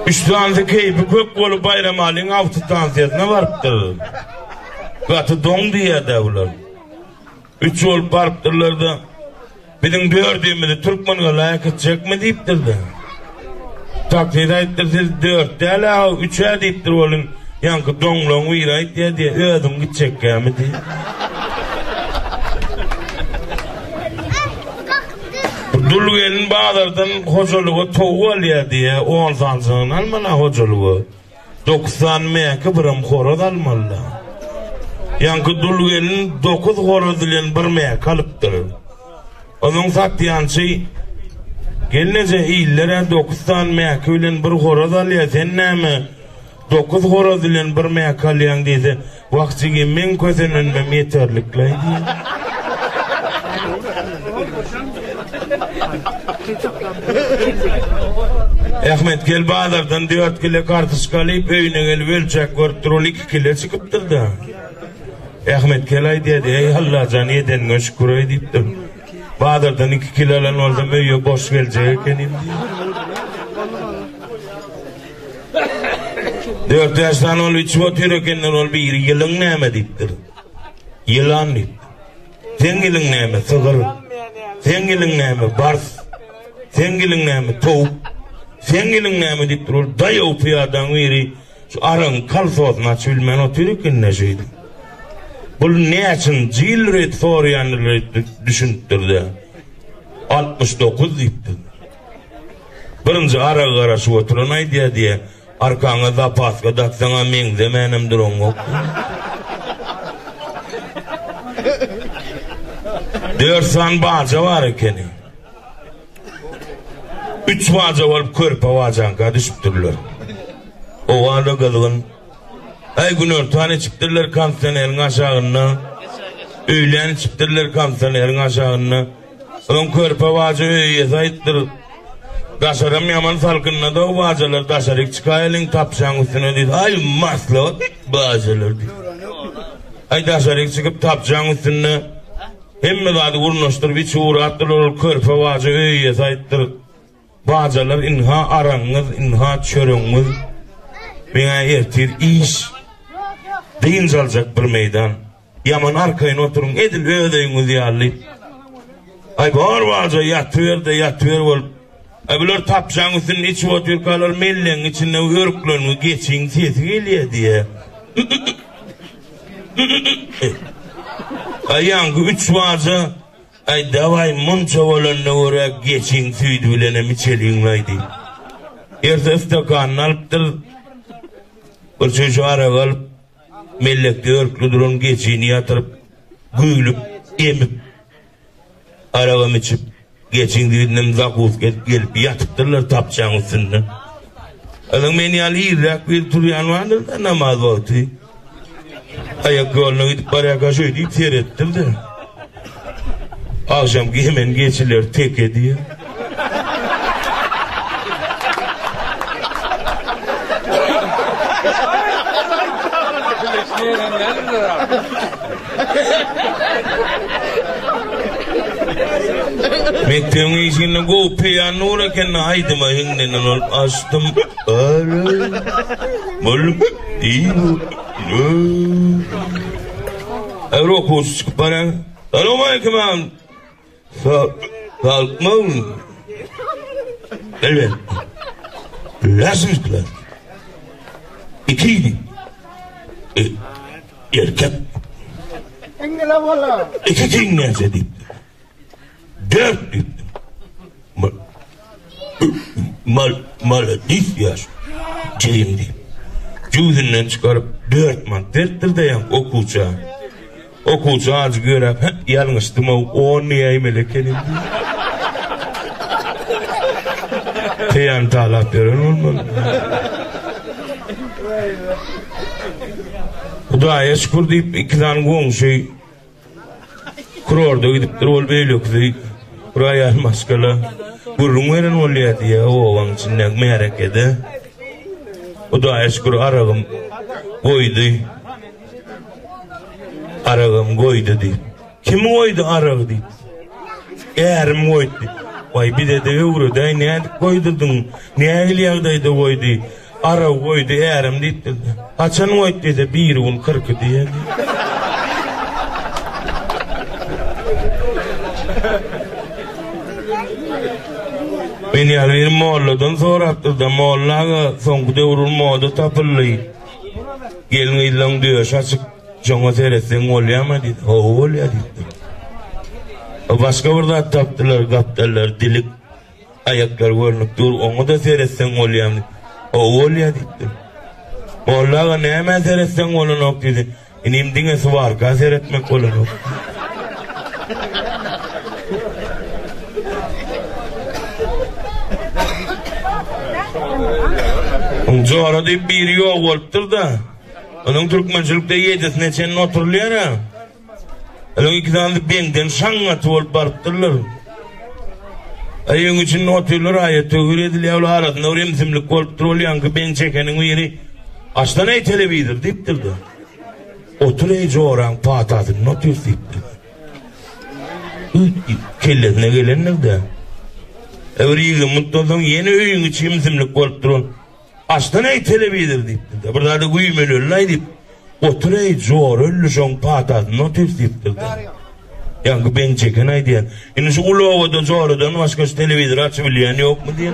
Üstündeki keyfi kök bolup bayram alın avtı tansiyasına varıptır. Katı don diye devler. 3 olup varıptırlar da bizim gördüğümüzü Türkmen'e layık edecek mi deyiptir de. Takdir ettirsiz 4 değil ha 3'e deyiptir olun. Yankı donluğun uyrayıp diye ödüm gidecek ya mı diye. Dulgelin bağlardan hocalığı toğu alıyor diye 10 sansığın almalı hocalığı. 90 meyke birim horoz almalı. Yankı Dulgelin 9 horoz dilen bir meyke alıptır. Onun sattıyan şey gelince iyilere 9 tane meyke bilen bir horoz alıyor. Sen ne mi? 9 horoz dilen bir meyke alıyorsun deyse vaktiga men közününmem yeterlikleydi. Ahmet gel Bağlar'dan 4 kilo kartışkalayıp öyüne gel ölçek görüp 2 kilo çıkıptır da. Ahmet gel ay dedi ey Allah can eden göşkür ay deyiptir. Bağlar'dan 2 kilolan oldum öyle boş gelecekken diye. 4 yaştan ol 3 otururkenler ol bir yılın neyme deyiptir. Yılan deyiptir. Sen yılın neyme sığır. Sen yılın neyme bars. Sen yılın neyme tavuk. Sen yılın neyme deyiptir ol. Dayav piyadan veri şu arın kalsosunu açılmen otururken ne şeydi. Bu ne için cilret soruyanları düşündürdü. 69 deyiptir. Birinci ara karşı oturunay diye arkana da paska da sana mengze menimdir onu. 4 tane bağca var ekeni. 3 bağca var körpe bağcanka düşüptürler. O arada kızgın. Ay gün örtühane çıktırlar kansenerin aşağına. Öğlen çıktırlar kansenerin aşağına. Onun körpe bağca öğüye zayıttır. Daşarım yaman salkınına da o bağcalar daşarık çıkayalın tapşan üstüne dedi. Ay masla bağcalar dedi. Ay daşarık çıkıp tapşan üstüne hemme dadı vurnoştur bir çuğur attırır körpe bağca öğüye zayıttır. Bağcalar inha arаңız, inha çörüңüz. Bana ertir iş. Deyin alacak bir meydan. Yaman arkayın oturun edil ödeyiniz yallayıp. Ay bağır bağca yatıver olup. Ay bunlar tapşan üstünün içi otur kalır mellen içinde örüklerini geçin sesi geliyor diye. Ay yankı 3 bağca ay davay munça olanına oraya geçin süydü bilenem içeliğinlaydı. Erse istakanını alıptır. Bir çocuğu ara alıp mellekte örüklü durun geçini yatırıp güylüp emip arabam içip geçin diyelim zakuz gelip yatıptırlar tapçağın üstünde. Adam beni alıyırrak bir turyan vardır da namaz vakti. Ayak yoluna gidip baraka şöyle deyip seyrettim de. Akşamki hemen geçiler tek ediyor. Mektebin içinde go piyano kendine haydi mahingen ol açtım ara malum değil Eurokos para alo maykeman kalkmam evet lazım kılar ikiydi erkek iki dinlerse deyip 4 deyip maladif yaş ceyim deyip cüzünden çıkarıp 4 maddedir de yan okulça ağacı görüp yanlıştım o niyayı melekenim teyan talap veren olmalı. Hudaya şükür deyip 2 tane komşu kurorda gidip ol beylökse buraya maskala gurrun veren oluyor diye o oğlan içinden merak ede. Hudaya şükür arağım koydu deyip kim koydu arağı deyip eğerim koydu Vay bir de öğrü de ne koydun? Ne eliyağdaydı koydu? Ara koydu eğerim deyip açan koydu dedi 1.40 diye. Beni yani molladan sorattı da mollaga son devurun modu tapılıyı. Gelin ilan diyor şaşık çoğu seyretsen olayama dedi. O olaya dedi. Başka burada taptılar, kaptılar, dilik, ayaklar görünüp dur, onu da seyretsen olayam dedi. O olaya dedi. Mollaga ne hemen seyretsen olanok dedi. İnim dinesi var, ka seyretmek olanok. Sonra da bir yok oluptur da. Onun Türkmençilikte yedisine senin oturuluyor ha. Onun iki tane de benden şangatı olup barıptırlar. Ayın için oturulur ayet öğür ediliyor arasında oraya mizimlik oluptur oluyor ki ben çekenin yeri açtan ey televizor deyiptir da. Oturayıcı oran patatın oturuyor deyiptir. Kellesine gelenler de. Öğreyiyle mutlu oldum yeni öyün için mizimlik oluptur. Açtan ey televizor deyiptir de. Burada da kuyumelörler deyip oturayıcı zor öllü son patatın oturuyor deyiptir de. Yani ben çeken ay diyen. Yani şu ulu da zorudan başka televizor açıbileyen yok mu diyen.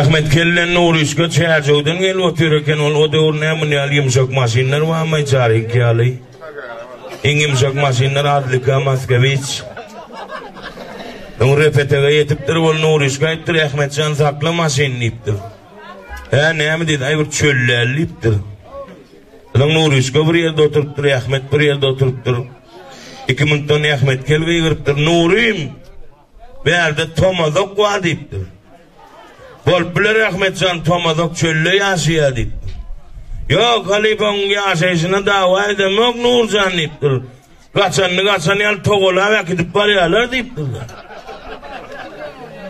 Ahmet Kellen'in uğruşka çayacağıdan gel otururken o da uğruna ne yumuşak maşinler var mı çare ki alay. Yumuşak maşinler adlika Moskviç. Repetege yetiptir onun uğruşka ettir Ahmet Can saklı maşinini iptir. Ne mi dedi ay bir çöllerli iptir. Onun uğruşka bir yerde oturttur Ahmet bir yerde oturttur. 2 minuttan Ahmet Kelge'yi kırptır Nurim. Bir yerde Tomazok var deyiptir. Bolpüler Ahmetcan Tomazok çölle yaşaya deyiptir. Yok Halifan yaşayışına dava edemek Nurcan deyiptir. Kaçanı yal toğula ve gidip bariyalar deyiptir.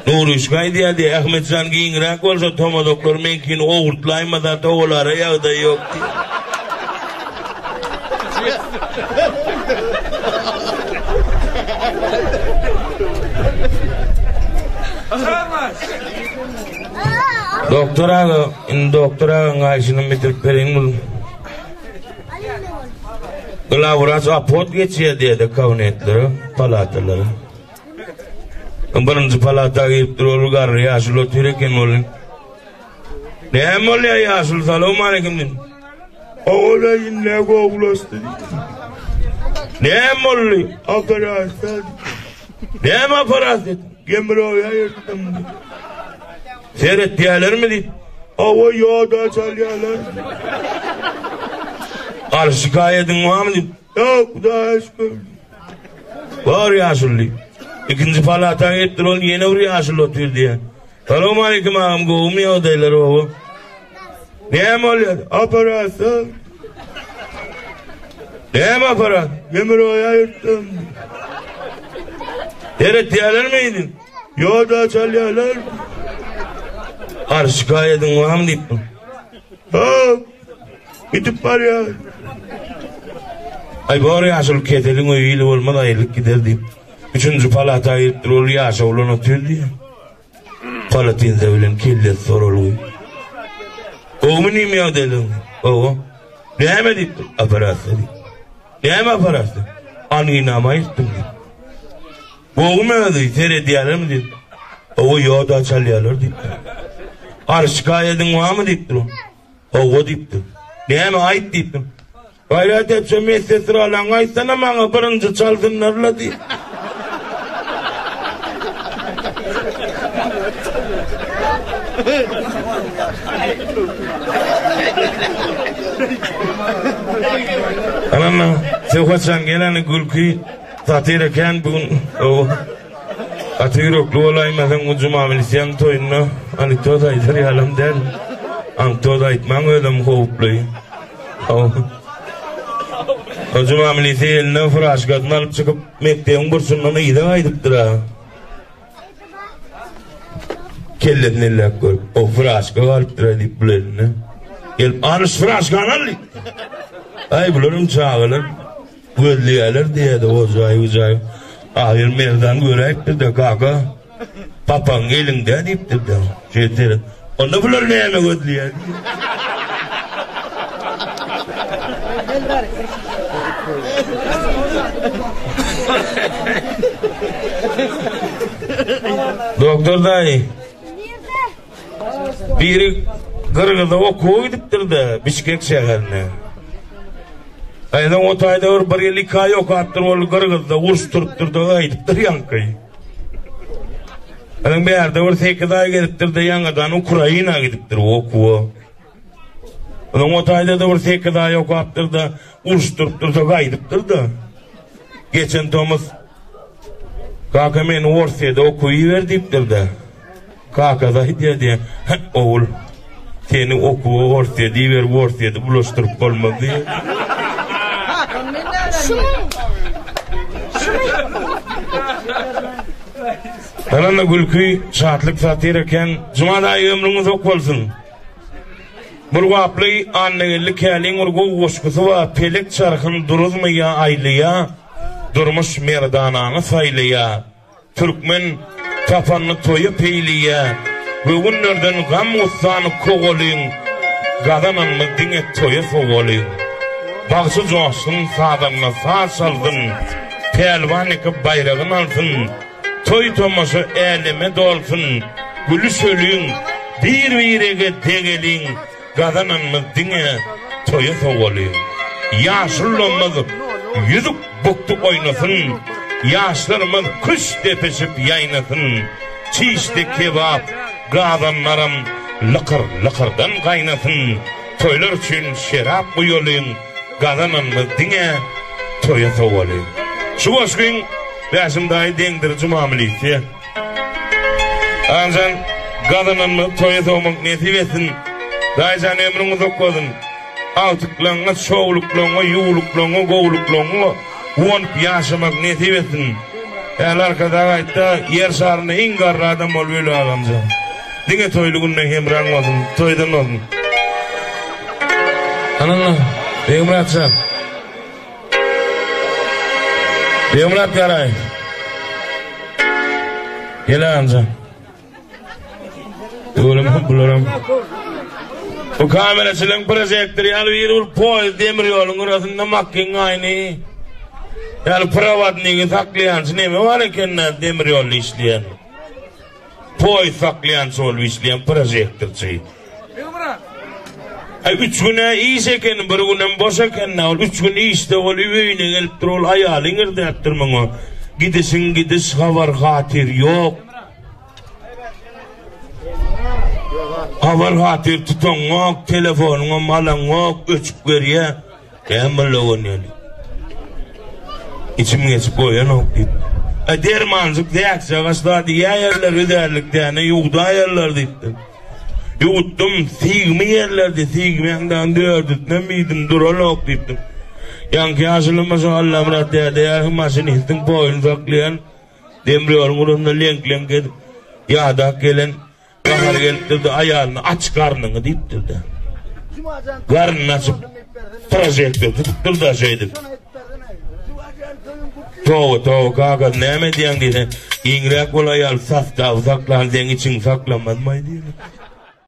Nuruşkay diye Ahmetcan giyinrek olsa Tomazoklar menkin oğurtlaymadan toğulara yağda yok diye. Doktora ngaysının bitirip verin. Gılavuraz apot geçiyor diye de kavnetleri, palataları. Birinci palata giyip durur garı yaşıl otururken olun. Ne mi oluyor yaşıl salamu aleyküm din. Oğlayın ne kovulastı din. Ne mi oluyor? Aparasta din. Ne mi aparasta din? Gemroya yırttım din. Seyret diyorlar mı din? Hava yağda çalıyorlar. Ar şikayetin var mı din? Yok da eşkül. Var yaşıllı. İkinci palata gittir ol yine bir yaşıl otur diye. Selamu aleyküm ağam kovmuyor odaylar o. Ne mi oluyor? Aparası. Ne mi aparat? Gemroya yırttım. Seyret diyorlar mıydın? Yağda çalıyorlar. Ar şikayetin var mı deyip mi? Gidip var ya. Ay bari yaşıl ketelin o iyili olmadı aylık gider deyip. Üçüncü palata ayırttır ol yaşa olan otuyor diye. Palatin zevlen kellet soruluyor. O mu neyim ya dedim? O. Ne mi deyip? Aparası deyip. Ne mi aparası? Anginama yırttım deyip. O mu ya deyip? Seyrediyorlar mı deyip? O yağda çalıyorlar deyip. Ar şikayetin var mı deyiptir o? O deyiptir. Ne mi ait deyiptir? Gayret etsem mesleği alan aytsana bana birinci çaldınlarla deyip. Anam sevhaçan geleni gülkü tatirken bugün o atiroklu olaymadan ucum amilisyan toyunna ani toda idir yalam der an toda itman ödüm kovupluy ucum amilisi eline fıraş kadın alıp çıkıp mekteğin bursundan iyiden aydıptır ha kelletini illek görüp o fıraş kalıptır edip bu eline Gelip alış fıraş kanalı. Ay bularım çağılır. Gözlüyeler diye de uzay. Ahir merdan görektir de kaka. Papan elinde deyiptir de. Şeydir. Onda bular neyeme gözlüyer? Doktor dayı. Biri Kırgız'da okuğa gidiptir de Bişkek şehrine. Aydan o tayda bir yıl 2 ay okattır ol Kırgız'da urs turuptur da gidiptir yankayı. Aydan bir yerde bir 8 ay gidiptir de yangadan Ukrayna gidiptir okuğa. Aydan o tayda da bir 8 ay okattır da urs turuptur da gidiptir da. Geçen Thomas kaka men Orsiyada okuyu verdiptir de. Kaka da diye oğul seni oku Orsiyada ver Orsiyada bulaştırıp olmaz diye. Tananla gülküy saatlik satirken Cuma'da ömrünüz ok olsun. Burgaplı annegelli kelin urgu koşkusu va pelek çarkın duruzmaya aylıya durmuş merdananı saylıya Türkmen tapanını toyu peyliye bugünlerden gam ustanı koğoluyun gadananını dine toyu soğoluyun bağsı coşsun sağdanına sağ saldın pelvan ekip bayrağın alsın toy toması elime dolsun gülü sölüyün bir virege degelin gadananını dine toyu soğoluyun yaşlılarımız yüzük buktu oynasın yaşlarımız kuş tepesip yaynasın çiğişte kebap gadanlarım lıkır lıkırdan kaynasın toylar için şerap uyulayın gadananımız dine toya soğulayın şu boş gün beşim dahi dengdirici mamilisi ancak gadananımız toya soğumak nesip etsin dahican ömrünüz okudun altıklığına, çoğulukluğuna, yuğulukluğuna, goğulukluğuna uanıp yaşamak nesip etsin. Yani arkada aytta yer şarına ingarlı adam ol böyle ağamca. Dine toyluğundan hemran olsun, toydan olsun. Ananla, Beymurat sen. Beymurat Garay. Gel ağamca. Bularım. Bu kamerasının projektörü yani bir poyz demir yolun orasında makkin aynı. Yani privatliğini saklayan ne mi var iken demir yolu işleyen. Poyz saklayan sol işleyen projektör şey. 3 güne iyiyken bir günden boşaken 3 gün işte ol üveyine gelip durul ayalın irde yaptırmana. Gidiş havar hatir yok. Havar hatir tutan yok, telefonuna malan yok, öçüp veriye. Kemal oğun yani. İçim geçip koyan yok deyip. Dermancık deyaksa ağaçlar diye yerler öderlik diyene yuğda ayarlar deyip. Yuğuttum, sigmi yerlerde, sigmiyenden dördütne miydim, dural yok deyip. Yankı asılımasa Allah'ım raddiyade ya, maşinistin boyun saklayan, demri olmurunda lenk edip, yağda gelen, kahar gelip de ayağını aç karnını deyip de. Karnını açıp projektör tutup da şeydir. Toğu kaka ne mi diyen diye. İngrek ol ayal safta saklan den için saklanmaz mı diye.